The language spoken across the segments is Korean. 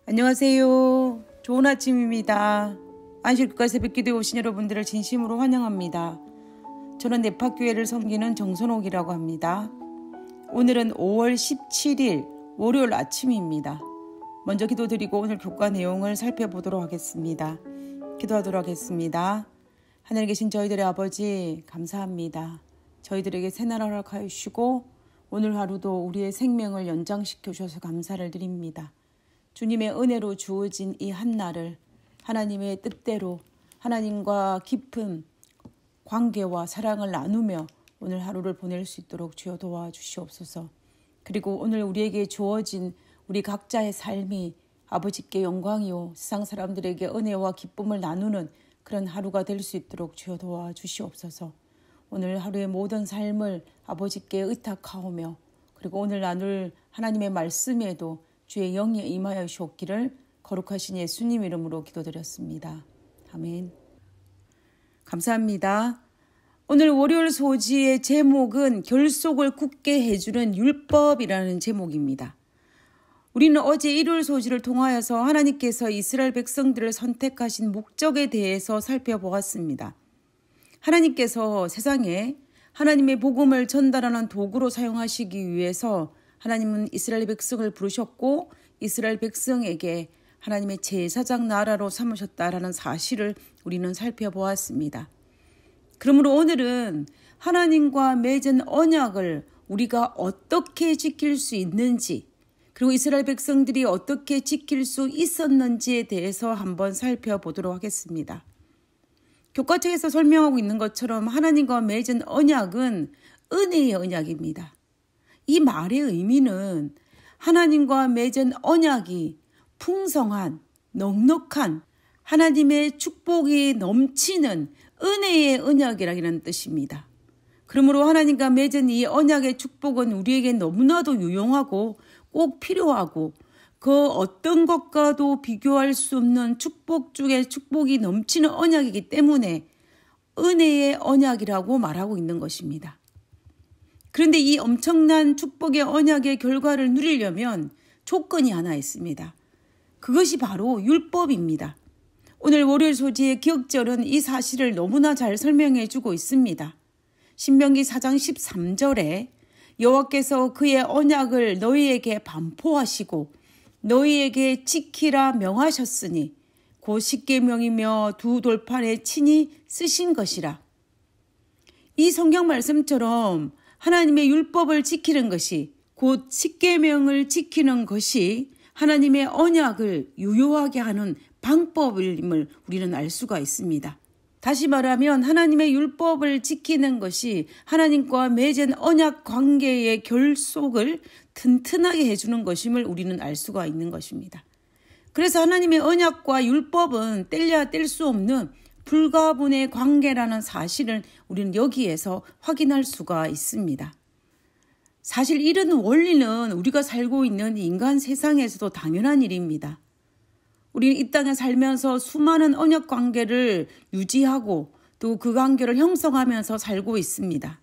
안녕하세요. 좋은 아침입니다. 안식국가 새벽기도에 오신 여러분들을 진심으로 환영합니다. 저는 네파교회를 섬기는 정선옥이라고 합니다. 오늘은 5월 17일 월요일 아침입니다. 먼저 기도드리고 오늘 교과 내용을 살펴보도록 하겠습니다. 기도하도록 하겠습니다. 하늘에 계신 저희들의 아버지 감사합니다. 저희들에게 새날 허락하여 주시고 오늘 하루도 우리의 생명을 연장시켜 주셔서 감사를 드립니다. 주님의 은혜로 주어진 이 한날을 하나님의 뜻대로 하나님과 깊은 관계와 사랑을 나누며 오늘 하루를 보낼 수 있도록 주여 도와주시옵소서. 그리고 오늘 우리에게 주어진 우리 각자의 삶이 아버지께 영광이요 세상 사람들에게 은혜와 기쁨을 나누는 그런 하루가 될 수 있도록 주여 도와주시옵소서. 오늘 하루의 모든 삶을 아버지께 의탁하오며 그리고 오늘 나눌 하나님의 말씀에도 주의 영이 임하여 주옵기를 거룩하신 예수님 이름으로 기도드렸습니다. 아멘. 감사합니다. 오늘 월요일 소지의 제목은 결속을 굳게 해주는 율법이라는 제목입니다. 우리는 어제 일요일 소지를 통하여서 하나님께서 이스라엘 백성들을 선택하신 목적에 대해서 살펴보았습니다. 하나님께서 세상에 하나님의 복음을 전달하는 도구로 사용하시기 위해서 하나님은 이스라엘 백성을 부르셨고 이스라엘 백성에게 하나님의 제사장 나라로 삼으셨다라는 사실을 우리는 살펴보았습니다. 그러므로 오늘은 하나님과 맺은 언약을 우리가 어떻게 지킬 수 있는지 그리고 이스라엘 백성들이 어떻게 지킬 수 있었는지에 대해서 한번 살펴보도록 하겠습니다. 교과책에서 설명하고 있는 것처럼 하나님과 맺은 언약은 은혜의 언약입니다. 이 말의 의미는 하나님과 맺은 언약이 풍성한, 넉넉한 하나님의 축복이 넘치는 은혜의 언약이라는 뜻입니다. 그러므로 하나님과 맺은 이 언약의 축복은 우리에게 너무나도 유용하고 꼭 필요하고 그 어떤 것과도 비교할 수 없는 축복 중에 축복이 넘치는 언약이기 때문에 은혜의 언약이라고 말하고 있는 것입니다. 그런데 이 엄청난 축복의 언약의 결과를 누리려면 조건이 하나 있습니다. 그것이 바로 율법입니다. 오늘 월요일 소지의 기억절은 이 사실을 너무나 잘 설명해 주고 있습니다. 신명기 4장 13절에 여호와께서 그의 언약을 너희에게 반포하시고 너희에게 지키라 명하셨으니 곧 십계명이며 두 돌판에 친히 쓰신 것이라. 이 성경 말씀처럼 하나님의 율법을 지키는 것이 곧 십계명을 지키는 것이 하나님의 언약을 유효하게 하는 방법임을 우리는 알 수가 있습니다. 다시 말하면 하나님의 율법을 지키는 것이 하나님과 맺은 언약 관계의 결속을 튼튼하게 해주는 것임을 우리는 알 수가 있는 것입니다. 그래서 하나님의 언약과 율법은 뗄래야 뗄 수 없는 불가분의 관계라는 사실을 우리는 여기에서 확인할 수가 있습니다. 사실 이런 원리는 우리가 살고 있는 인간 세상에서도 당연한 일입니다. 우리는 이 땅에 살면서 수많은 언약 관계를 유지하고 또 그 관계를 형성하면서 살고 있습니다.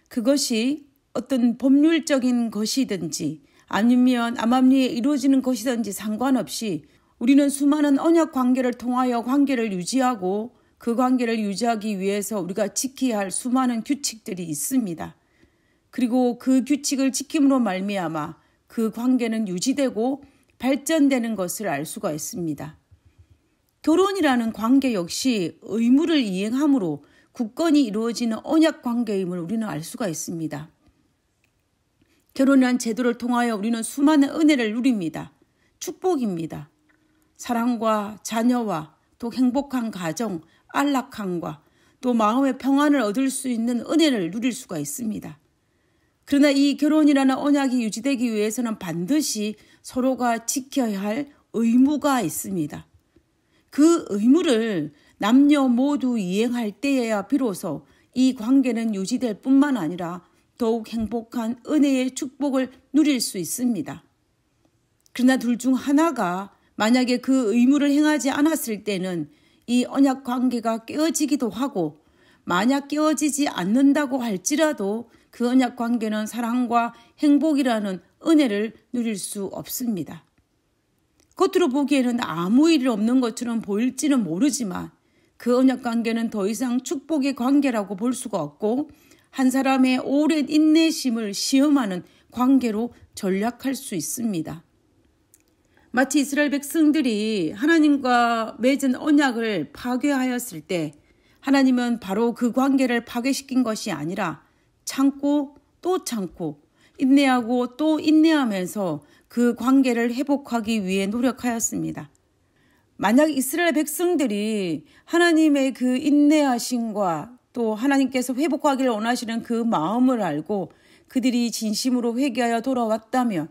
그것이 어떤 법률적인 것이든지 아니면 암암리에 이루어지는 것이든지 상관없이 우리는 수많은 언약 관계를 통하여 관계를 유지하고 그 관계를 유지하기 위해서 우리가 지켜야 할 수많은 규칙들이 있습니다. 그리고 그 규칙을 지킴으로 말미암아 그 관계는 유지되고 발전되는 것을 알 수가 있습니다. 결혼이라는 관계 역시 의무를 이행함으로 굳건히 이루어지는 언약 관계임을 우리는 알 수가 있습니다. 결혼이라는 제도를 통하여 우리는 수많은 은혜를 누립니다. 축복입니다. 사랑과 자녀와 또 행복한 가정, 안락함과 또 마음의 평안을 얻을 수 있는 은혜를 누릴 수가 있습니다. 그러나 이 결혼이라는 언약이 유지되기 위해서는 반드시 서로가 지켜야 할 의무가 있습니다. 그 의무를 남녀 모두 이행할 때에야 비로소 이 관계는 유지될 뿐만 아니라 더욱 행복한 은혜의 축복을 누릴 수 있습니다. 그러나 둘 중 하나가 만약에 그 의무를 행하지 않았을 때는 이 언약 관계가 깨어지기도 하고 만약 깨어지지 않는다고 할지라도 그 언약 관계는 사랑과 행복이라는 은혜를 누릴 수 없습니다. 겉으로 보기에는 아무 일 없는 것처럼 보일지는 모르지만 그 언약 관계는 더 이상 축복의 관계라고 볼 수가 없고 한 사람의 오랜 인내심을 시험하는 관계로 전락할 수 있습니다. 마치 이스라엘 백성들이 하나님과 맺은 언약을 파괴하였을 때 하나님은 바로 그 관계를 파괴시킨 것이 아니라 참고 또 참고 인내하고 또 인내하면서 그 관계를 회복하기 위해 노력하였습니다. 만약 이스라엘 백성들이 하나님의 그 인내하심과 또 하나님께서 회복하기를 원하시는 그 마음을 알고 그들이 진심으로 회개하여 돌아왔다면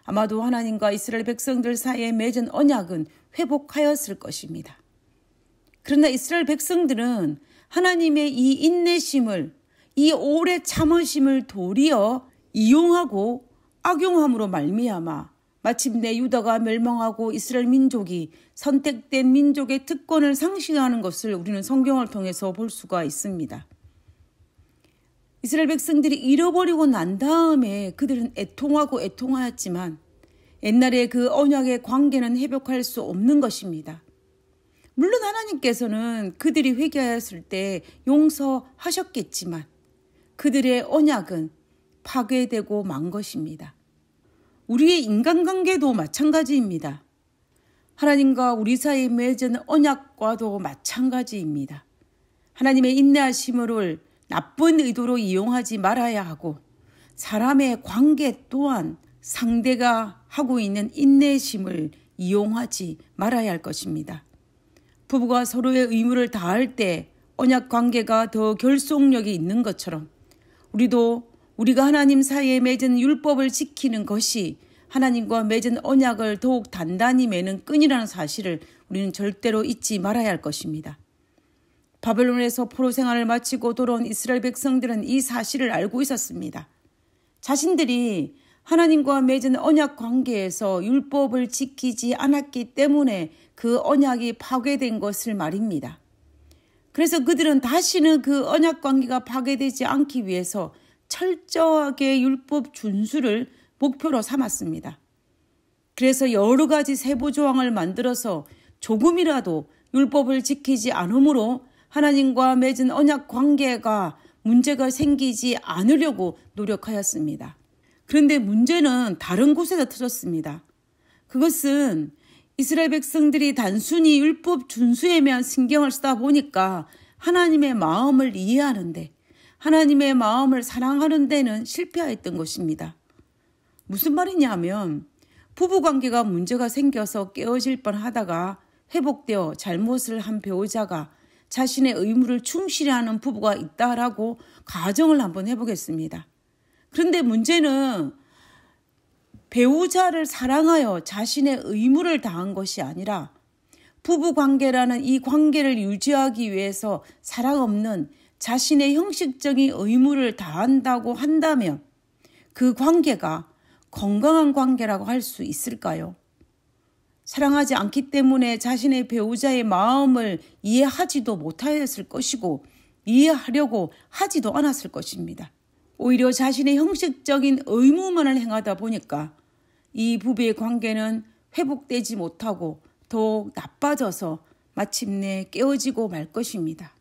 아마도 하나님과 이스라엘 백성들 사이에 맺은 언약은 회복하였을 것입니다. 그러나 이스라엘 백성들은 하나님의 이 인내심을, 이 오래 참으심을 도리어 이용하고 악용함으로 말미암아 마침내 유다가 멸망하고 이스라엘 민족이 선택된 민족의 특권을 상실하는 것을 우리는 성경을 통해서 볼 수가 있습니다. 이스라엘 백성들이 잃어버리고 난 다음에 그들은 애통하고 애통하였지만 옛날에 그 언약의 관계는 회복할 수 없는 것입니다. 물론 하나님께서는 그들이 회개하였을 때 용서하셨겠지만 그들의 언약은 파괴되고 만 것입니다. 우리의 인간관계도 마찬가지입니다. 하나님과 우리 사이에 맺은 언약과도 마찬가지입니다. 하나님의 인내하심을 나쁜 의도로 이용하지 말아야 하고 사람의 관계 또한 상대가 하고 있는 인내심을 이용하지 말아야 할 것입니다. 부부가 서로의 의무를 다할 때 언약 관계가 더 결속력이 있는 것처럼 우리가 하나님 사이에 맺은 율법을 지키는 것이 하나님과 맺은 언약을 더욱 단단히 매는 끈이라는 사실을 우리는 절대로 잊지 말아야 할 것입니다. 바벨론에서 포로 생활을 마치고 돌아온 이스라엘 백성들은 이 사실을 알고 있었습니다. 자신들이 하나님과 맺은 언약 관계에서 율법을 지키지 않았기 때문에 그 언약이 파괴된 것을 말입니다. 그래서 그들은 다시는 그 언약 관계가 파괴되지 않기 위해서 철저하게 율법 준수를 목표로 삼았습니다. 그래서 여러 가지 세부 조항을 만들어서 조금이라도 율법을 지키지 않으므로 하나님과 맺은 언약 관계가 문제가 생기지 않으려고 노력하였습니다. 그런데 문제는 다른 곳에서 터졌습니다. 그것은 이스라엘 백성들이 단순히 율법 준수에만 신경을 쓰다 보니까 하나님의 마음을 이해하는데 하나님의 마음을 사랑하는 데는 실패하였던 것입니다. 무슨 말이냐면 부부관계가 문제가 생겨서 깨어질 뻔하다가 회복되어 잘못을 한 배우자가 자신의 의무를 충실히 하는 부부가 있다라고 가정을 한번 해보겠습니다. 그런데 문제는 배우자를 사랑하여 자신의 의무를 다한 것이 아니라 부부관계라는 이 관계를 유지하기 위해서 사랑 없는 자신의 형식적인 의무를 다한다고 한다면 그 관계가 건강한 관계라고 할 수 있을까요? 사랑하지 않기 때문에 자신의 배우자의 마음을 이해하지도 못하였을 것이고 이해하려고 하지도 않았을 것입니다. 오히려 자신의 형식적인 의무만을 행하다 보니까 이 부부의 관계는 회복되지 못하고 더욱 나빠져서 마침내 깨어지고 말 것입니다.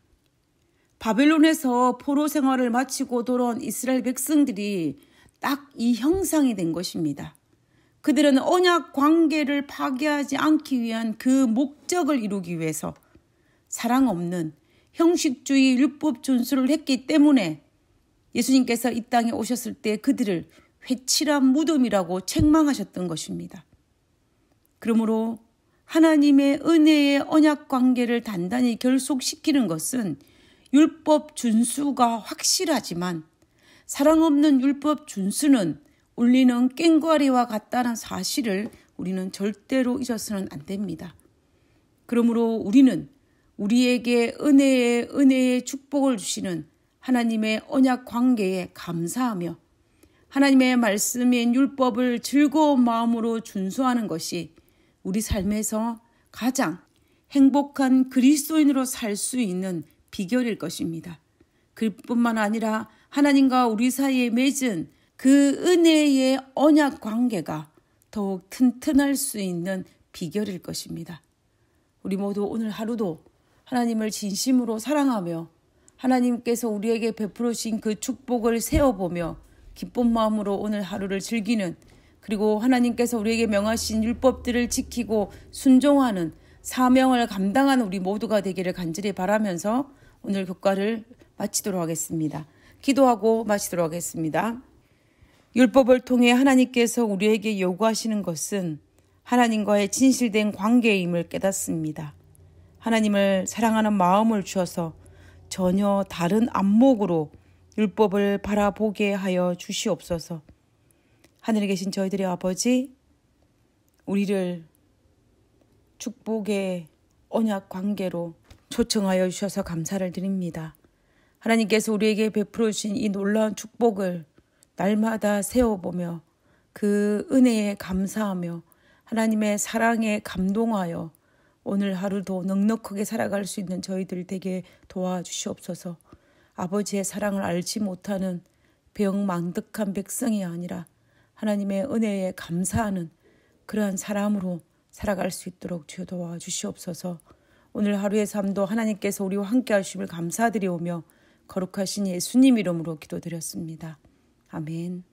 바벨론에서 포로 생활을 마치고 돌아온 이스라엘 백성들이 딱 이 형상이 된 것입니다. 그들은 언약 관계를 파괴하지 않기 위한 그 목적을 이루기 위해서 사랑 없는 형식주의 율법 준수를 했기 때문에 예수님께서 이 땅에 오셨을 때 그들을 회칠한 무덤이라고 책망하셨던 것입니다. 그러므로 하나님의 은혜의 언약 관계를 단단히 결속시키는 것은 율법 준수가 확실하지만 사랑 없는 율법 준수는 울리는 꽹과리와 같다는 사실을 우리는 절대로 잊어서는 안 됩니다. 그러므로 우리는 우리에게 은혜의 축복을 주시는 하나님의 언약 관계에 감사하며 하나님의 말씀인 율법을 즐거운 마음으로 준수하는 것이 우리 삶에서 가장 행복한 그리스도인으로 살 수 있는 비결일 것입니다. 그뿐만 아니라 하나님과 우리 사이에 맺은 그 은혜의 언약 관계가 더욱 튼튼할 수 있는 비결일 것입니다. 우리 모두 오늘 하루도 하나님을 진심으로 사랑하며 하나님께서 우리에게 베풀어 주신 그 축복을 세어보며 기쁜 마음으로 오늘 하루를 즐기는, 그리고 하나님께서 우리에게 명하신 율법들을 지키고 순종하는 사명을 감당하는 우리 모두가 되기를 간절히 바라면서 오늘 교과를 마치도록 하겠습니다. 기도하고 마치도록 하겠습니다. 율법을 통해 하나님께서 우리에게 요구하시는 것은 하나님과의 진실된 관계임을 깨닫습니다. 하나님을 사랑하는 마음을 주어서 전혀 다른 안목으로 율법을 바라보게 하여 주시옵소서. 하늘에 계신 저희들의 아버지, 우리를 축복의 언약 관계로 초청하여 주셔서 감사를 드립니다. 하나님께서 우리에게 베풀어 주신 이 놀라운 축복을 날마다 세워보며 그 은혜에 감사하며 하나님의 사랑에 감동하여 오늘 하루도 넉넉하게 살아갈 수 있는 저희들 되게 도와주시옵소서. 아버지의 사랑을 알지 못하는 병망득한 백성이 아니라 하나님의 은혜에 감사하는 그러한 사람으로 살아갈 수 있도록 주여 도와주시옵소서. 오늘 하루의 삶도 하나님께서 우리와 함께 하심을 감사드리오며 거룩하신 예수님 이름으로 기도드렸습니다. 아멘.